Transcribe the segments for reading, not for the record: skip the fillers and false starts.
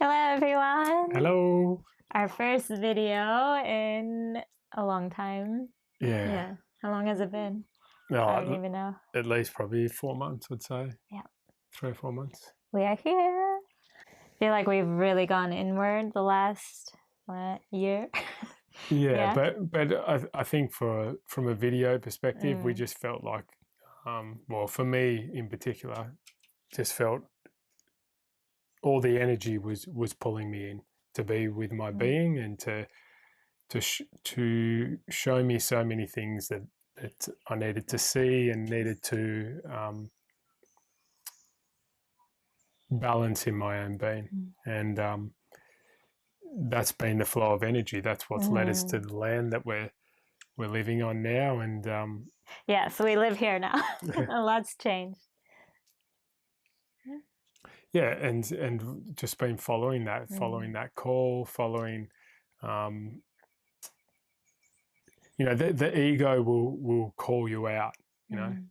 Hello, everyone. Hello. Our first video in a long time. Yeah. Yeah. How long has it been? No, I don't even know. at least probably 4 months, I'd say. Yeah. 3 or 4 months. We are here. I feel like we've really gone inward the last year. Yeah, Yeah. but I think from a video perspective, we just felt like, well, for me in particular, just felt all the energy was pulling me in to be with my being and to show me so many things that I needed to see and needed to balance in my own being. And that's been the flow of energy. That's what's led us to the land that we're living on now. And yeah, so we live here now. A lot's changed. yeah, and just been following that call, following. The ego will call you out.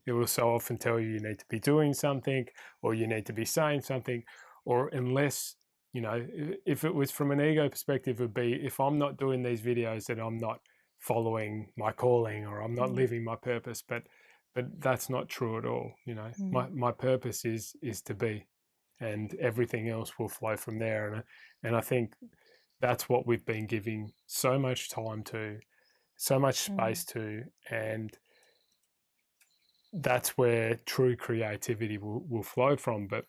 It will so often tell you need to be doing something, or you need to be saying something, or unless, if it was from an ego perspective, it would be, if I'm not doing these videos, then I'm not following my calling, or I'm not living my purpose. But that's not true at all. My purpose is to be, and everything else will flow from there. And I think that's what we've been giving so much time to, so much space to, and that's where true creativity will flow from. But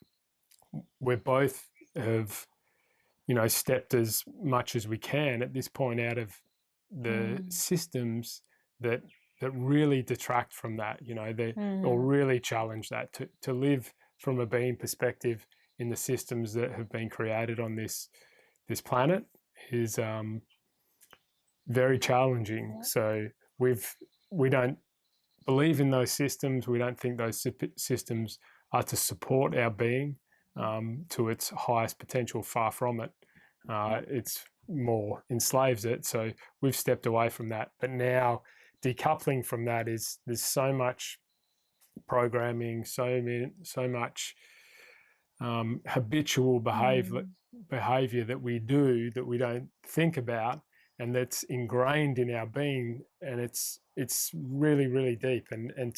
we both have, stepped as much as we can at this point out of the systems that really detract from that, or really challenge that. To live from a being perspective in the systems that have been created on this planet is very challenging. So we don't believe in those systems. We don't think those systems are to support our being to its highest potential. Far from it. It's more enslaves it. So we've stepped away from that. But now decoupling from that there's so much programming, so much habitual behavior that we do that we don't think about, and that's ingrained in our being, and it's really, really deep. And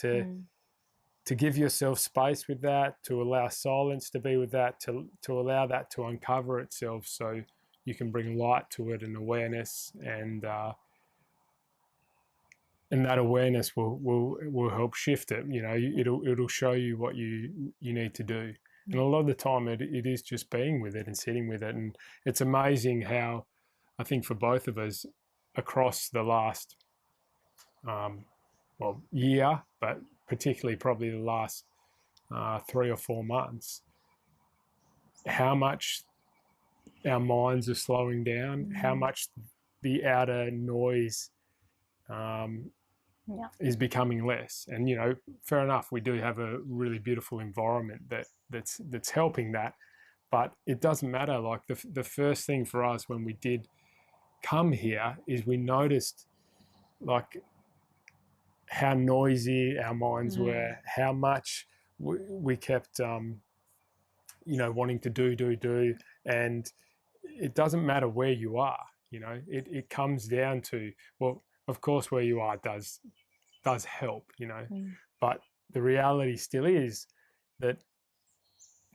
to give yourself space with that, to allow silence to be with that, to allow that to uncover itself, so you can bring light to it and awareness, and that awareness will help shift it. It'll show you what you need to do. And a lot of the time it is just being with it and sitting with it. And it's amazing how, I think for both of us across the last year, but particularly probably the last 3 or 4 months, how much our minds are slowing down, how much the outer noise is becoming less. And fair enough, we do have a really beautiful environment that's helping that, but it doesn't matter. Like the first thing for us when we did come here is we noticed like how noisy our minds were, how much we kept wanting to do, and it doesn't matter where you are. It comes down to, well, of course where you are does help, but the reality still is that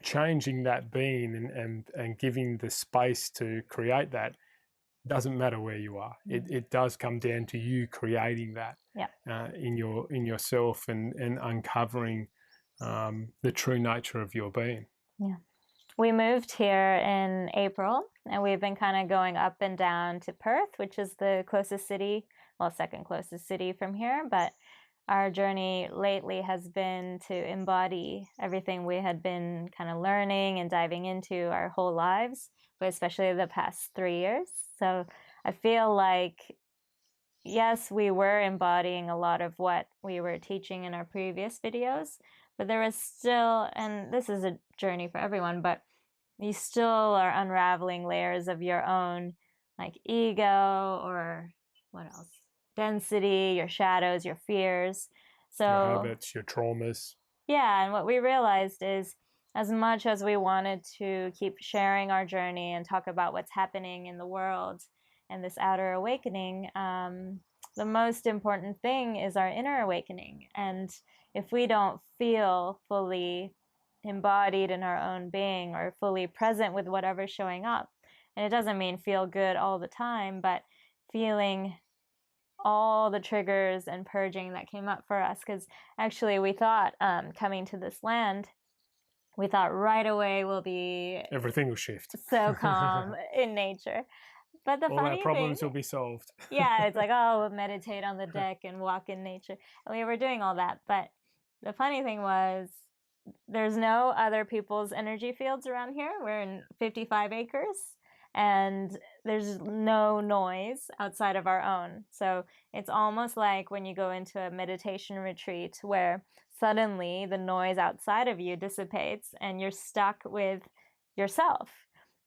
changing that being and giving the space to create that doesn't matter where you are. It does come down to you creating that in yourself and uncovering the true nature of your being. Yeah. We moved here in April, and we've been kind of going up and down to Perth, which is the closest city, well, second closest city from here. But our journey lately has been to embody everything we had been kind of learning and diving into our whole lives, but especially the past 3 years. So I feel like, yes, we were embodying a lot of what we were teaching in our previous videos, but there was still, and this is a journey for everyone, but you still are unraveling layers of your own, like ego, or what else? Density, your shadows, your fears. So your habits, your traumas. yeah, and what we realized is as much as we wanted to keep sharing our journey and talk about what's happening in the world and this outer awakening, the most important thing is our inner awakening. And if we don't feel fully embodied in our own being or fully present with whatever's showing up, and it doesn't mean feel good all the time, but feeling all the triggers and purging that came up for us. Because actually we thought, coming to this land, we thought right away we'll be everything will shift, so calm in nature. But the all funny our problems thing, will be solved. yeah, it's like, oh, we'll meditate on the deck and walk in nature. And we were doing all that. But the funny thing was, there's no other people's energy fields around here. We're in 55 acres and there's no noise outside of our own. So it's almost like when you go into a meditation retreat where suddenly the noise outside of you dissipates and you're stuck with yourself.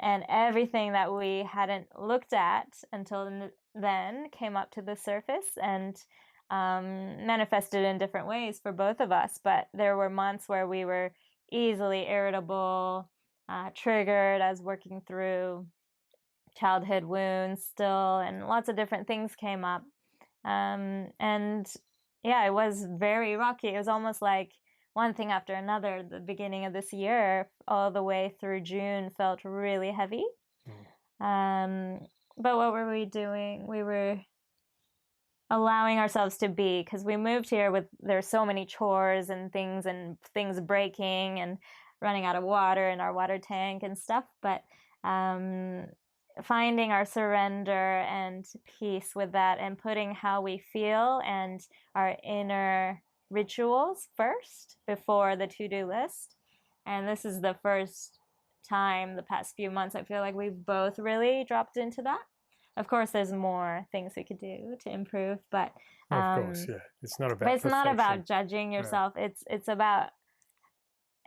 And everything that we hadn't looked at until then came up to the surface and manifested in different ways for both of us. But there were months where we were easily irritable, triggered as working through childhood wounds still, and lots of different things came up. And yeah, it was very rocky. It was almost like one thing after another. The beginning of this year, all the way through June, felt really heavy. But what were we doing? We were allowing ourselves to be, because we moved here with, there's so many chores and things breaking and running out of water in our water tank and stuff. But finding our surrender and peace with that, and putting how we feel and our inner rituals first before the to-do list. And this is the first time the past few months I feel like we've both really dropped into that. Of course, there's more things we could do to improve, but of course, yeah, it's not about but it's perfection. not about judging yourself. Yeah. It's about,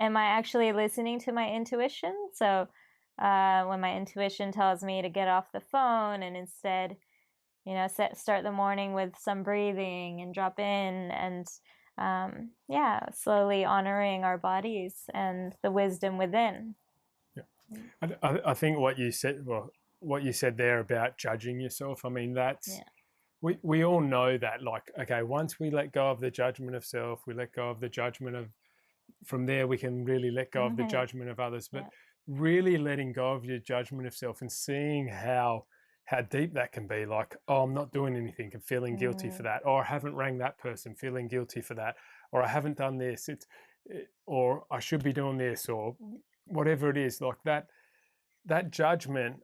am I actually listening to my intuition? So when my intuition tells me to get off the phone and instead, start the morning with some breathing and drop in, and slowly honoring our bodies and the wisdom within. Yeah, I think what you said there about judging yourself, I mean, that's, we all know that, like, okay, once we let go of the judgment of self, we let go of the judgment of, from there we can really let go of the judgment of others. But really letting go of your judgment of self and seeing how deep that can be, like, oh, I'm not doing anything and feeling guilty for that, or I haven't rang that person, feeling guilty for that, or I haven't done this, or I should be doing this, or whatever it is, like that judgment,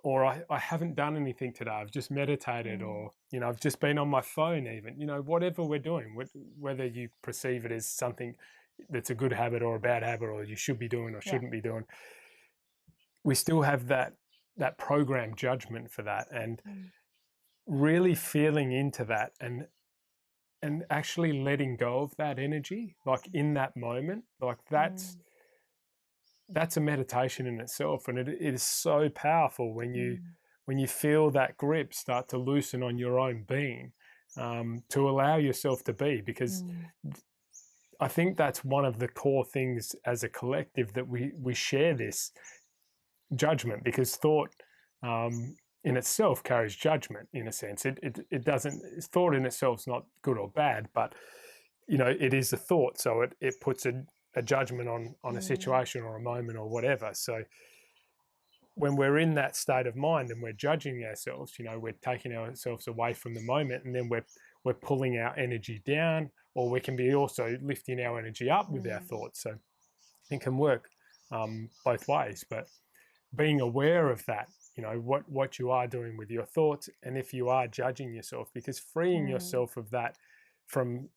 or I haven't done anything today, I've just meditated, or I've just been on my phone, even, whatever we're doing, whether you perceive it as something that's a good habit or a bad habit, or you should be doing or shouldn't be doing, we still have that programmed judgment for that. And really feeling into that and actually letting go of that energy, like in that moment, like that's a meditation in itself. And it is so powerful when you feel that grip start to loosen on your own being, to allow yourself to be, because I think that's one of the core things as a collective, that we share this judgment, because thought in itself carries judgment in a sense. It doesn't, thought in itself is not good or bad, but it is a thought, so it puts a judgment on a situation or a moment or whatever. So when we're in that state of mind and we're judging ourselves, we're taking ourselves away from the moment, and then we're pulling our energy down, or we can be also lifting our energy up with our thoughts. So it can work both ways, but being aware of that, what you are doing with your thoughts, and if you are judging yourself, because freeing yourself of that from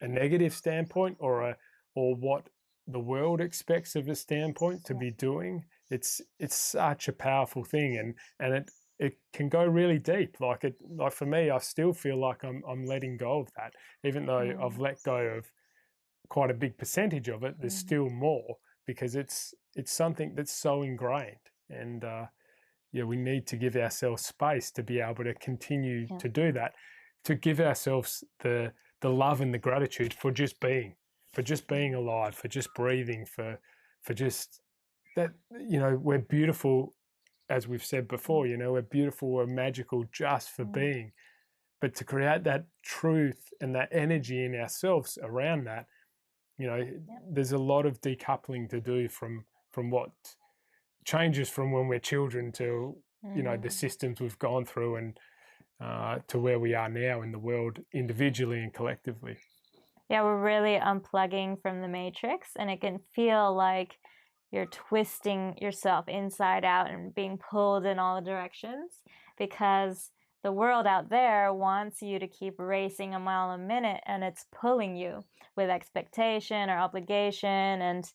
a negative standpoint, or what the world expects of a standpoint to be doing, it's such a powerful thing, and it can go really deep. Like for me, I still feel like I'm letting go of that, even though I've let go of quite a big percentage of it. There's still more, because it's something that's so ingrained, and we need to give ourselves space to be able to continue to do that, to give ourselves the love and the gratitude for just being alive, for just breathing, for for just that, we're beautiful, as we've said before, we're beautiful, we're magical just for being. But to create that truth and that energy in ourselves around that, there's a lot of decoupling to do from what changes from when we're children to, the systems we've gone through and to where we are now in the world individually and collectively. Yeah, we're really unplugging from the matrix, and it can feel like you're twisting yourself inside out and being pulled in all directions, because the world out there wants you to keep racing a mile a minute, and it's pulling you with expectation or obligation, and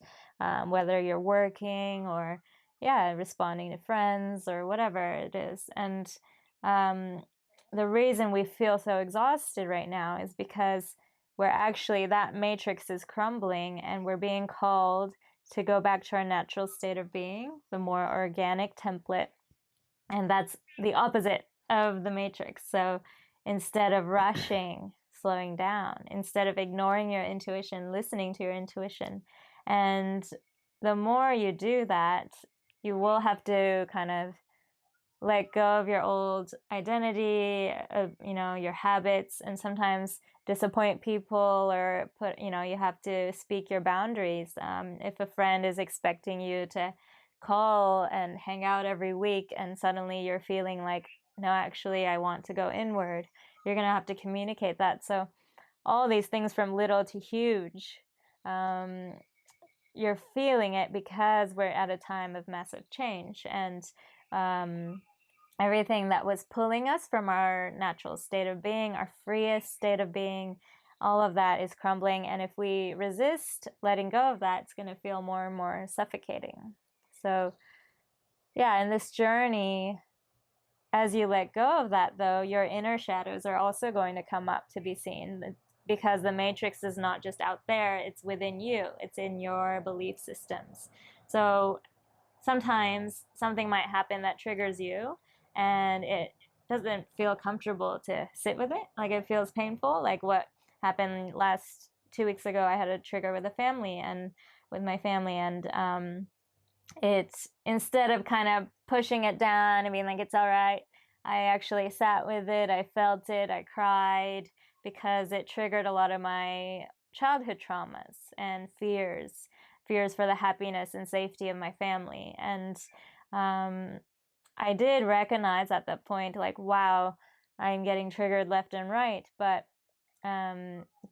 whether you're working or responding to friends or whatever it is. And the reason we feel so exhausted right now is because we're actually, that matrix is crumbling, and we're being called to go back to our natural state of being, the more organic template. And that's the opposite of the matrix. So instead of rushing, slowing down, instead of ignoring your intuition, listening to your intuition. And the more you do that, you will have to kind of let go of your old identity, of, your habits, and sometimes disappoint people, or you have to speak your boundaries. If a friend is expecting you to call and hang out every week, and suddenly you're feeling like, no, actually, I want to go inward, you're going to have to communicate that. So all these things from little to huge, you're feeling it because we're at a time of massive change. And everything that was pulling us from our natural state of being, our freest state of being, all of that is crumbling. And if we resist letting go of that, it's going to feel more and more suffocating. So in this journey, as you let go of that, though, your inner shadows are also going to come up to be seen, because the matrix is not just out there, it's within you, it's in your belief systems. So sometimes something might happen that triggers you, and it doesn't feel comfortable to sit with it. Like, it feels painful. Like what happened last 2 weeks ago, I had a trigger with my family, and it's, instead of kind of pushing it down and being like, it's all right, I actually sat with it, I felt it, I cried, because it triggered a lot of my childhood traumas and fears for the happiness and safety of my family. And I did recognize at that point, like, wow, I'm getting triggered left and right. But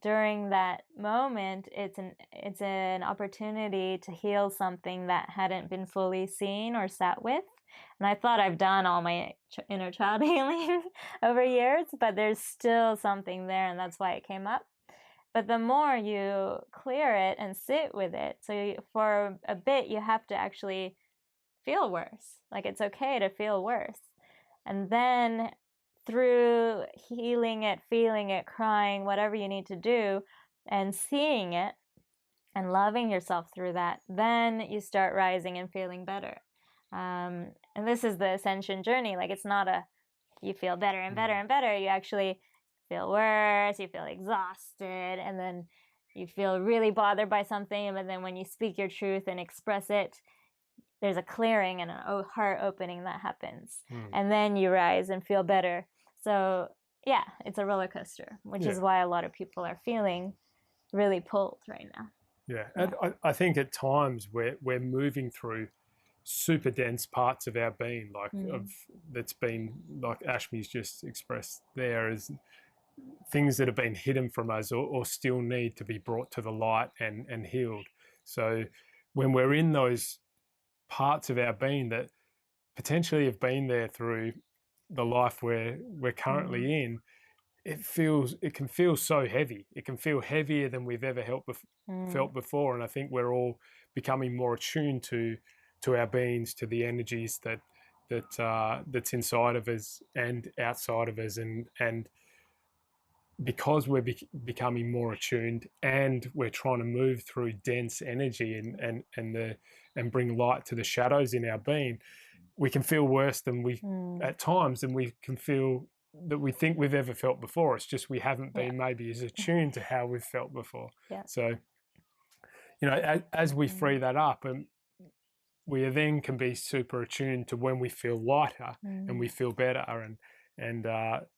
during that moment, it's an opportunity to heal something that hadn't been fully seen or sat with. And I thought I've done all my inner child healing over years, but there's still something there, and that's why it came up. But the more you clear it and sit with it, so for a bit, you have to actually feel worse. Like, it's okay to feel worse. And then through healing it, feeling it, crying, whatever you need to do, and seeing it and loving yourself through that, then you start rising and feeling better. And this is the Ascension journey. Like, it's not you feel better and better and better. You actually feel worse, you feel exhausted, and then you feel really bothered by something, but then when you speak your truth and express it, there's a clearing and a heart opening that happens. And then you rise and feel better. So it's a roller coaster, which is why a lot of people are feeling really pulled right now. And I think at times we're moving through super dense parts of our being, like that's been, like Ashmi's just expressed there, is things that have been hidden from us or still need to be brought to the light and healed. So when we're in those parts of our being that potentially have been there through the life we're currently in, it can feel so heavy. It can feel heavier than we've ever felt before. And I think we're all becoming more attuned to our beings, to the energies that's inside of us and outside of us, and because we're becoming more attuned, and we're trying to move through dense energy and bring light to the shadows in our being, we can feel worse than at times than we can feel that we think we've ever felt before. It's just we haven't been maybe as attuned to how we've felt before. So you know, as we free that up, and we then can be super attuned to when we feel lighter and we feel better, and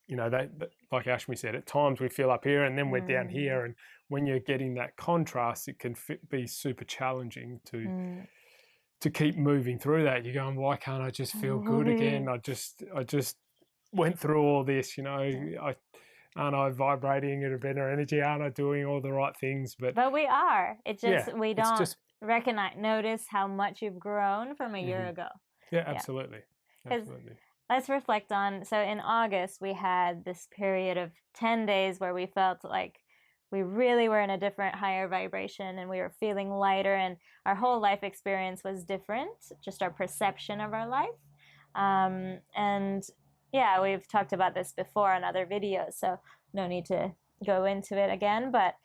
you know, that like Ashmi said, at times we feel up here and then we're down here, and when you're getting that contrast, it can be super challenging to keep moving through that. You're going, why can't I just feel good again? I just went through all this, you know. Aren't I vibrating at a better energy? Aren't I doing all the right things? But we are. It just we don't just notice how much you've grown from a year ago. Yeah, absolutely. Absolutely. Let's reflect on, so in August, we had this period of 10 days where we felt like we really were in a different, higher vibration, and we were feeling lighter, and our whole life experience was different, just our perception of our life. And yeah, we've talked about this before on other videos, so no need to go into it again, but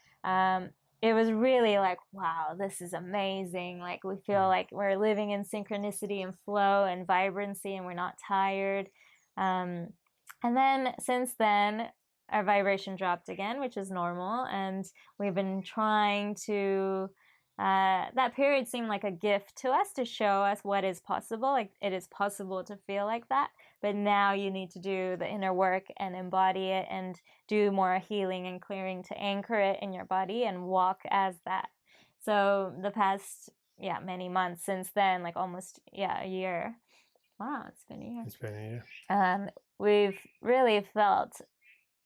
it was really like, wow, this is amazing. Like, we feel like we're living in synchronicity and flow and vibrancy, and we're not tired. And then since then, our vibration dropped again, which is normal. And we've been trying to, that period seemed like a gift to us to show us what is possible. Like, it is possible to feel like that. But now you need to do the inner work and embody it and do more healing and clearing to anchor it in your body and walk as that. So the past, many months since then, like almost, a year. Wow, it's been a year. It's been a year. We've really felt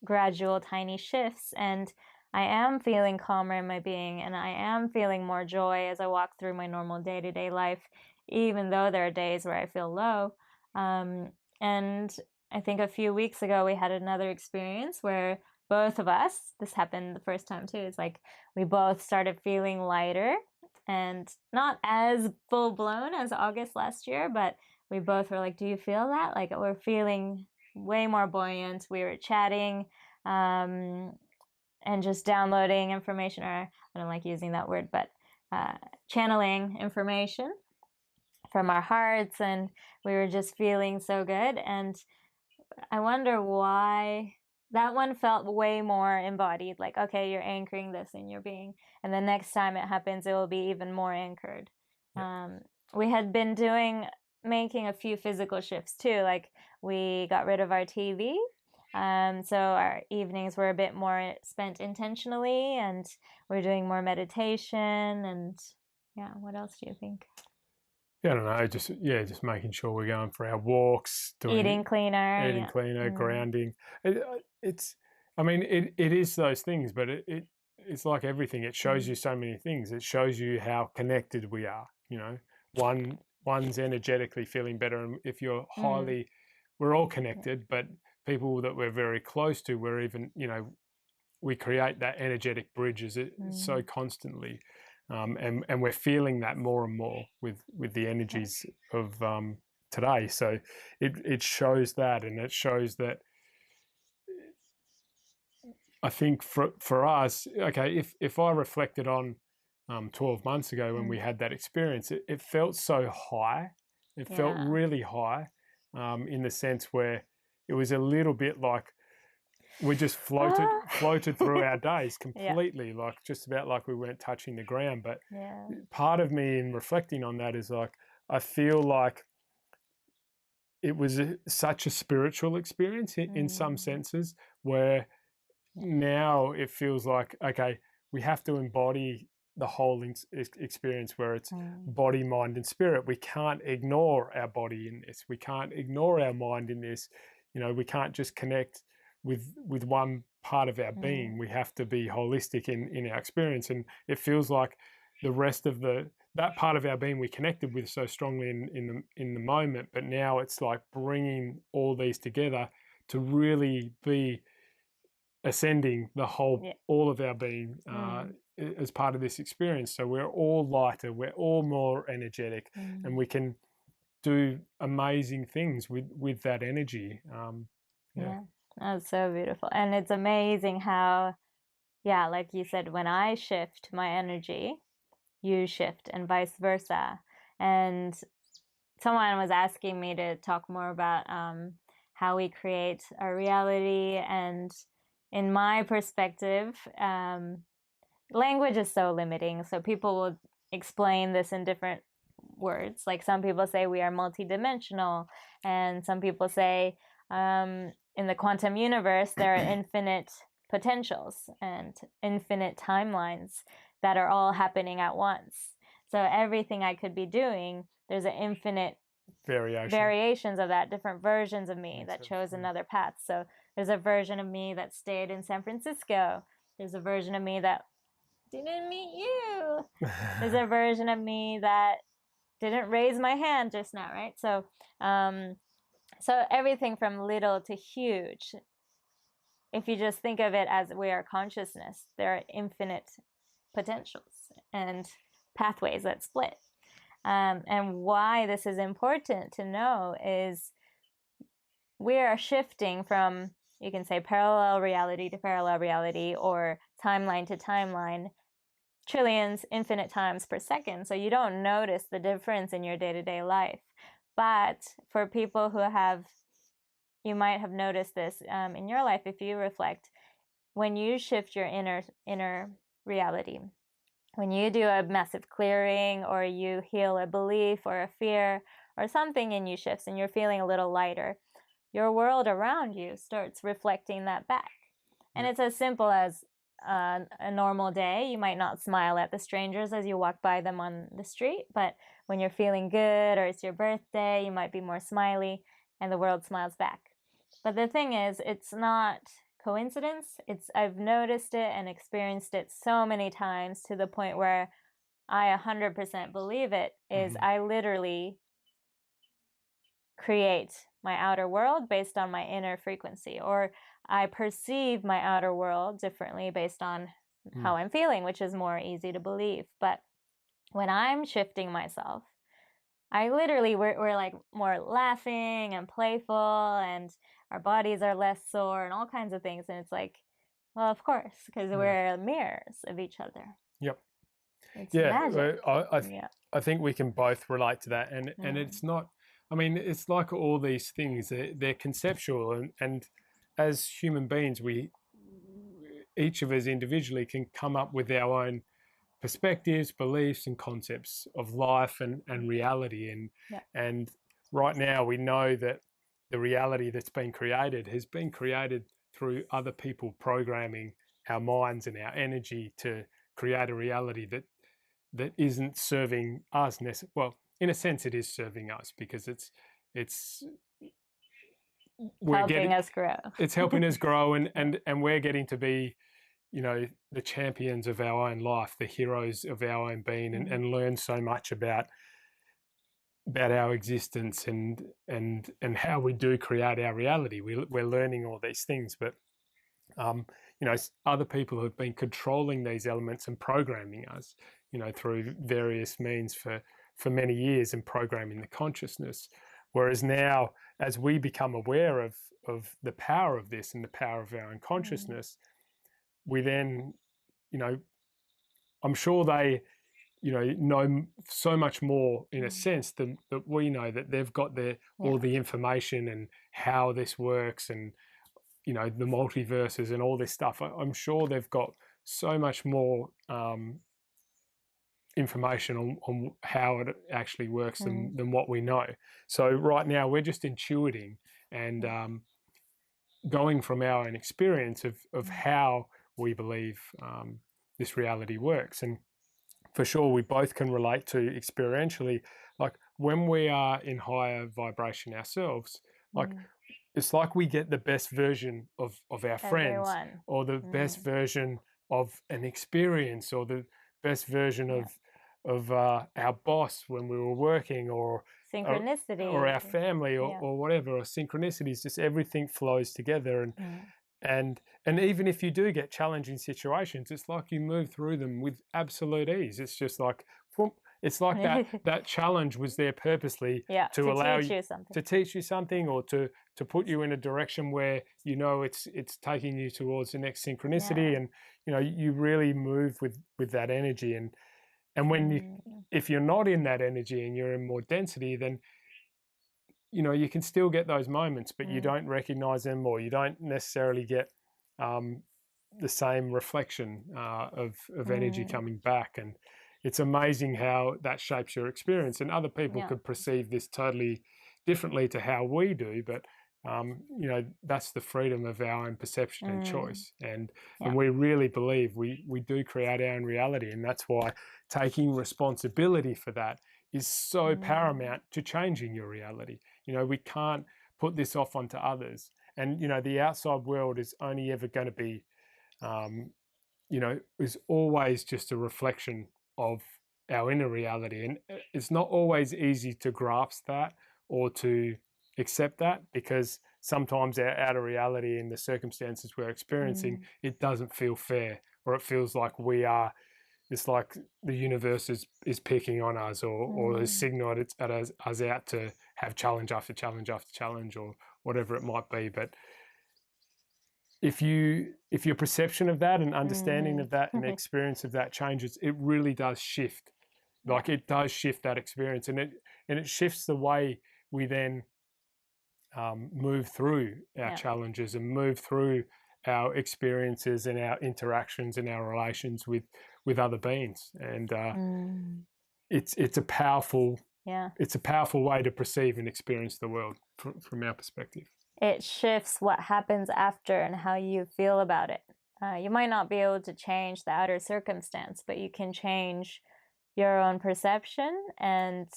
gradual, tiny shifts, and I am feeling calmer in my being, and I am feeling more joy as I walk through my normal day-to-day life, even though there are days where I feel low. And I think a few weeks ago, we had another experience where both of us, this happened the first time too, it's like we both started feeling lighter, and not as full-blown as August last year, but we both were like, do you feel that? Like, we're feeling way more buoyant. We were chatting and just downloading information, or I don't like using that word, but channeling information from our hearts, and we were just feeling so good. And I wonder why that one felt way more embodied, like, okay, you're anchoring this in your being, and the next time it happens, it will be even more anchored. We had been making a few physical shifts too, like we got rid of our TV, so our evenings were a bit more spent intentionally, and we're doing more meditation. And what else do you think? I don't know, just making sure we're going for our walks, eating cleaner, grounding. It is those things, but it's like everything. It shows you so many things. It shows you how connected we are. You know, one's energetically feeling better, and if you're we're all connected, but people that we're very close to, we're even, you know, we create that energetic bridges so constantly. And we're feeling that more and more with the energies of today. So it shows that, and it shows that. I think for us, okay, if I reflected on 12 months ago when we had that experience, it felt so high. It felt really high, in the sense where it was a little bit like we just floated through our days completely, like just about like we weren't touching the ground. But part of me in reflecting on that is like, I feel like it was such a spiritual experience in some senses, where now it feels like, okay, we have to embody the whole experience, where it's body, mind, and spirit. We can't ignore our body in this. We can't ignore our mind in this. You know, we can't just connect with one part of our being. We have to be holistic in our experience. And it feels like the rest of that part of our being we connected with so strongly in the moment, but now it's like bringing all these together to really be ascending the whole, all of our being as part of this experience. So we're all lighter, we're all more energetic, and we can do amazing things with that energy. That's so beautiful. And it's amazing how, like you said, when I shift my energy, you shift, and vice versa. And someone was asking me to talk more about how we create our reality. And in my perspective, language is so limiting. So people will explain this in different words. Like some people say we are multidimensional, and some people say in the quantum universe there are infinite potentials and infinite timelines that are all happening at once. So everything I could be doing, there's an infinite variations of that, different versions of me that chose another path. So there's a version of me that stayed in San Francisco. There's a version of me that didn't meet you. There's a version of me that didn't raise my hand just now, right? So so everything from little to huge. If you just think of it as we are consciousness, there are infinite potentials and pathways that split. And why this is important to know is we are shifting from, you can say, parallel reality to parallel reality, or timeline to timeline, trillions, infinite times per second. So you don't notice the difference in your day-to-day life. But for people who have, you might have noticed this in your life if you reflect, when you shift your inner reality, when you do a massive clearing, or you heal a belief or a fear or something in you shifts and you're feeling a little lighter, your world around you starts reflecting that back. And it's as simple as a normal day. You might not smile at the strangers as you walk by them on the street, but when you're feeling good or it's your birthday, you might be more smiley and the world smiles back. But the thing is, it's not coincidence. I've noticed it and experienced it so many times to the point where I 100% believe it is I literally create my outer world based on my inner frequency, or I perceive my outer world differently based on how I'm feeling, which is more easy to believe. But when I'm shifting myself, I literally, we're like more laughing and playful, and our bodies are less sore and all kinds of things. And it's like, well, of course, because we're mirrors of each other. Yep. It's magic. I think we can both relate to that. And it's not, I mean, it's like all these things, they're conceptual. And as human beings, each of us individually can come up with our own perspectives, beliefs, and concepts of life and reality. And right now we know that the reality that's been created has been created through other people programming our minds and our energy to create a reality that isn't serving us. Well, in a sense, it is serving us, because it's helping us grow. It's helping us grow, and we're getting to be, you know, the champions of our own life, the heroes of our own being, and learn so much about our existence and how we do create our reality. We're learning all these things, but you know, other people have been controlling these elements and programming us, you know, through various means for many years, and programming the consciousness. Whereas now, as we become aware of the power of this and the power of our own consciousness, we then, you know, I'm sure they, you know so much more in a sense than that we know, that they've got all the information and how this works, and, you know, the multiverses and all this stuff. I'm sure they've got so much more information on how it actually works than what we know. So right now we're just intuiting and going from our own experience of how we believe this reality works. And for sure, we both can relate to experientially, like when we are in higher vibration ourselves, like it's like we get the best version of our friends, or the best version of an experience, or the best version of our boss when we were working, or synchronicity, or our family, or whatever, or synchronicities. Just everything flows together, and even if you do get challenging situations, it's like you move through them with absolute ease. It's just like, it's like that challenge was there purposely to allow you to teach you something, or to put you in a direction where, you know, it's taking you towards the next synchronicity, and, you know, you really move with that energy. And when if you're not in that energy and you're in more density, then, you know, you can still get those moments, but you don't recognize them, or you don't necessarily get the same reflection of energy coming back. And it's amazing how that shapes your experience. And other people Yeah. could perceive this totally differently to how we do, but you know, that's the freedom of our own perception and choice. And we really believe we do create our own reality, and that's why taking responsibility for that is so paramount to changing your reality. You know, we can't put this off onto others, and you know, the outside world is only ever going to be you know, is always just a reflection of our inner reality. And it's not always easy to grasp that or to accept that, because sometimes our outer reality and the circumstances we're experiencing, it doesn't feel fair, or it feels like it's like the universe is picking on us, or has signaled it's at us out to have challenge after challenge after challenge, or whatever it might be. But if your perception of that and understanding of that and experience of that changes, it really does shift. Like it does shift that experience, and it shifts the way we then move through our challenges and move through our experiences and our interactions and our relations with other beings. And it's a powerful way to perceive and experience the world from our perspective. It shifts what happens after and how you feel about it. You might not be able to change the outer circumstance, but you can change your own perception and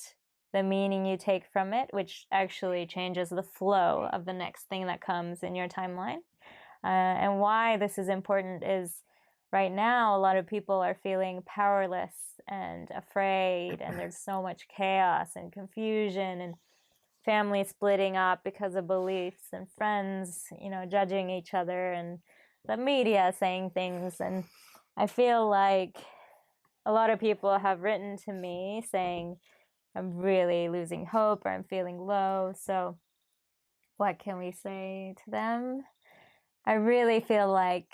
the meaning you take from it, which actually changes the flow of the next thing that comes in your timeline. And why this is important is right now, a lot of people are feeling powerless and afraid, and there's so much chaos and confusion and family splitting up because of beliefs, and friends, you know, judging each other, and the media saying things. And I feel like a lot of people have written to me saying, I'm really losing hope, or I'm feeling low. So what can we say to them? I really feel like,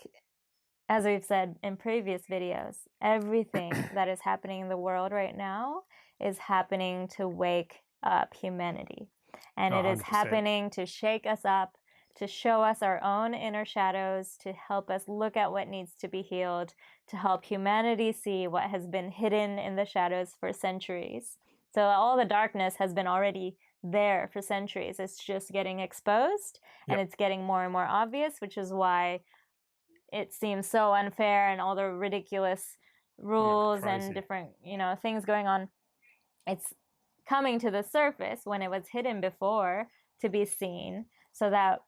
as we've said in previous videos, everything that is happening in the world right now is happening to wake up humanity. And it is 100%. happening to shake us up, to show us our own inner shadows, to help us look at what needs to be healed, to help humanity see what has been hidden in the shadows for centuries. So all the darkness has been already there for centuries. It's just getting exposed, and it's getting more and more obvious, which is why it seems so unfair, and all the ridiculous rules and different, you know, things going on. It's coming to the surface when it was hidden before to be seen, so that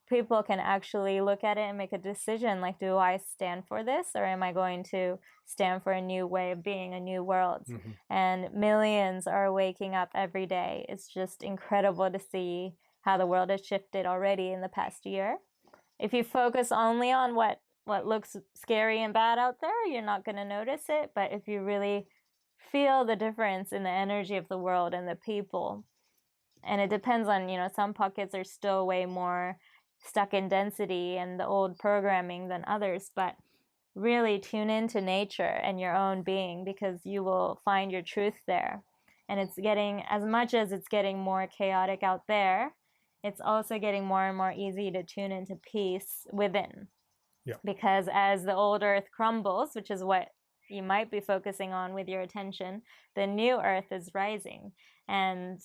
people can actually look at it and make a decision, like, do I stand for this, or am I going to stand for a new way of being, a new world? And millions are waking up every day. It's just incredible to see how the world has shifted already in the past year. If you focus only on what looks scary and bad out there, you're not going to notice it. But if you really feel the difference in the energy of the world and the people, and it depends on, you know, some pockets are still way more stuck in density and the old programming than others, but really tune into nature and your own being, because you will find your truth there. And it's getting, as much as it's getting more chaotic out there, it's also getting more and more easy to tune into peace within. Because as the old earth crumbles, which is what you might be focusing on with your attention, the new earth is rising, and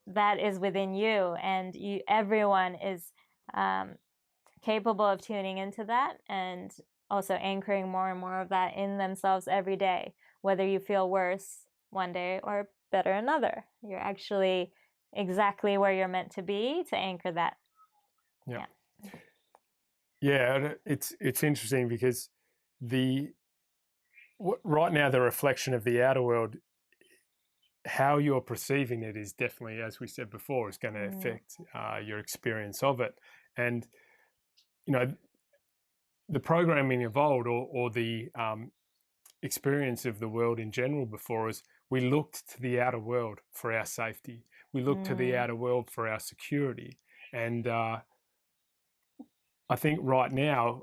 that is within you, and everyone is capable of tuning into that, and also anchoring more and more of that in themselves every day. Whether you feel worse one day or better another, you're actually exactly where you're meant to be to anchor that. Yeah, it's interesting, because right now the reflection of the outer world, how you're perceiving it is definitely, as we said before, is going to affect your experience of it. And you know, the programming evolved, or the experience of the world in general before us, we looked to the outer world for our safety. We looked to the outer world for our security. And I think right now,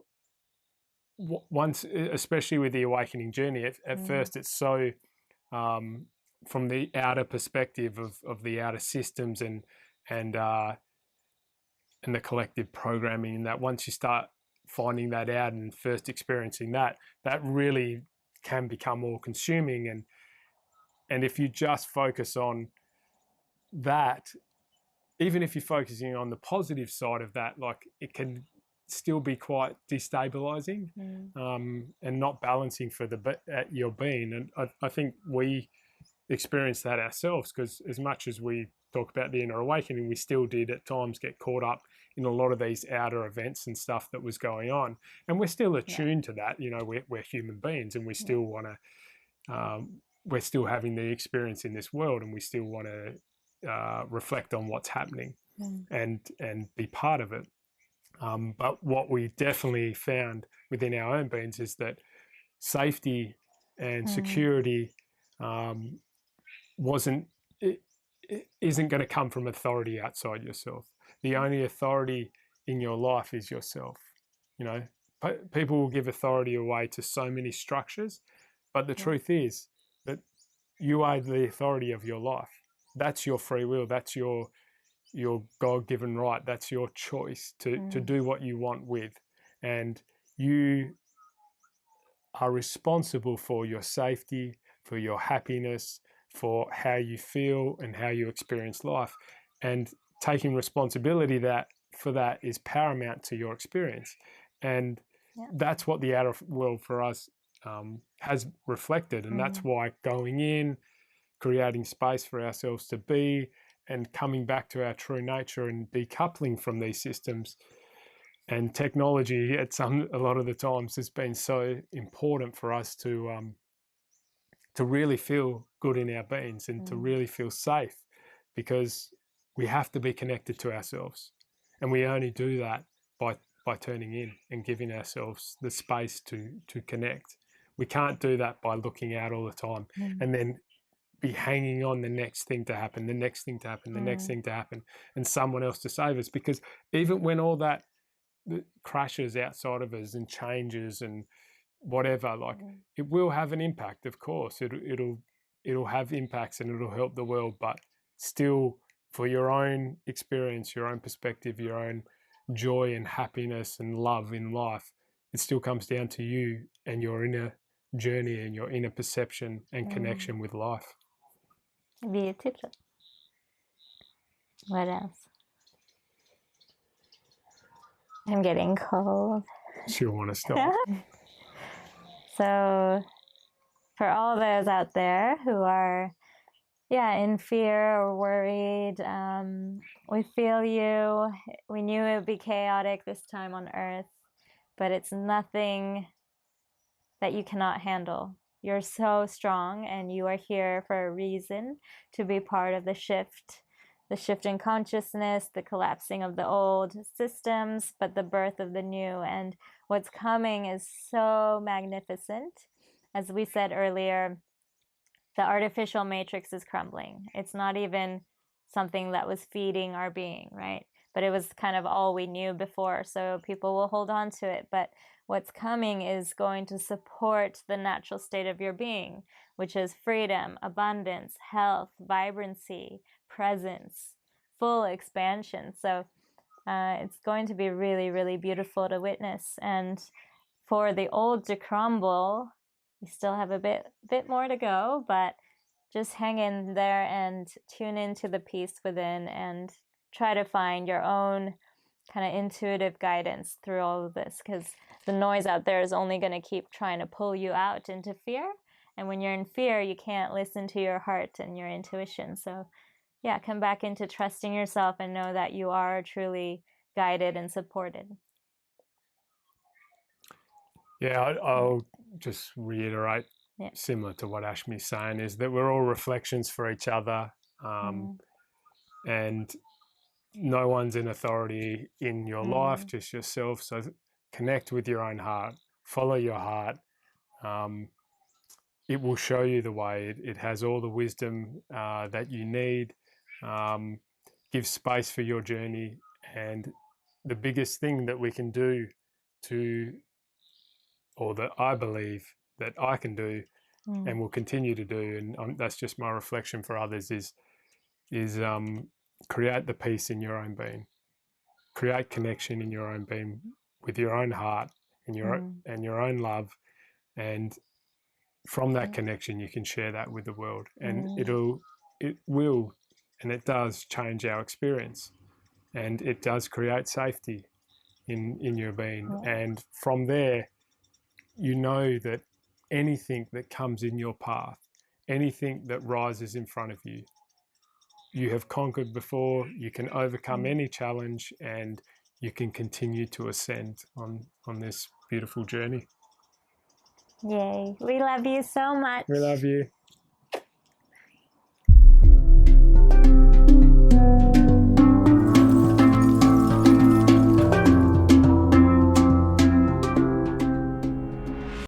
once, especially with the awakening journey, at first it's so from the outer perspective of the outer systems and the collective programming, and that once you start finding that out and first experiencing that really can become all consuming. And And if you just focus on that, even if you're focusing on the positive side of that, like it can still be quite destabilizing and not balancing for your being. And I think we experienced that ourselves, because as much as we talk about the inner awakening, we still did at times get caught up in a lot of these outer events and stuff that was going on. And we're still attuned to that. You know, we're human beings, and we still want to, we're still having the experience in this world, and we still want to reflect on what's happening and be part of it. But what we definitely found within our own beings is that safety and security isn't going to come from authority outside yourself. The only authority in your life is yourself. You know, people will give authority away to so many structures, but the truth is that you are the authority of your life. That's your free will. That's your God-given right. That's your choice to do what you want with. And you are responsible for your safety, for your happiness, for how you feel and how you experience life. And taking responsibility for that is paramount to your experience. And that's what the outer world for us has reflected. And that's why going in, creating space for ourselves to be, and coming back to our true nature and decoupling from these systems and technology a lot of the times has been so important for us to really feel good in our beings and to really feel safe, because we have to be connected to ourselves, and we only do that by turning in and giving ourselves the space to connect. We can't do that by looking out all the time and then be hanging on the next thing to happen, the next thing to happen, the next thing to happen, and someone else to save us. Because even when all that crashes outside of us and changes and whatever, like it will have an impact, of course. It'll have impacts and it'll help the world, but still, for your own experience, your own perspective, your own joy and happiness and love in life, it still comes down to you and your inner journey and your inner perception and connection with life. Beautiful. What else? I'm getting cold. She'll want to stop. So for all those out there who are in fear or worried, we feel you. We knew it would be chaotic this time on Earth, but it's nothing that you cannot handle. You're so strong, and you are here for a reason, to be part of the shift in consciousness, the collapsing of the old systems, but the birth of the new. And what's coming is so magnificent. As we said earlier, the artificial matrix is crumbling. It's not even something that was feeding our being, right? But it was kind of all we knew before, so people will hold on to it. But what's coming is going to support the natural state of your being, which is freedom, abundance, health, vibrancy, presence, full expansion. So it's going to be really, really beautiful to witness. And for the old to crumble, we still have a bit more to go, but just hang in there and tune into the peace within and try to find your own kind of intuitive guidance through all of this, because the noise out there is only going to keep trying to pull you out into fear. And when you're in fear, you can't listen to your heart and your intuition. So come back into trusting yourself and know that you are truly guided and supported. Yeah, I'll just reiterate, similar to what Ashmi's saying, is that we're all reflections for each other, and no one's in authority in your life, just yourself. So connect with your own heart, follow your heart. It will show you the way. It has all the wisdom that you need. Give space for your journey. And the biggest thing that we can do or that I believe that I can do and will continue to do, and that's just my reflection for others, is create the peace in your own being, create connection in your own being with your own heart and your own love, and from that connection, you can share that with the world, and Mm. it will, and it does change our experience, and it does create safety in your being. Yeah. And from there, you know that anything that comes in your path, anything that rises in front of you, you have conquered before. You can overcome any challenge, and you can continue to ascend on this beautiful journey. Yay. We love you so much. We love you.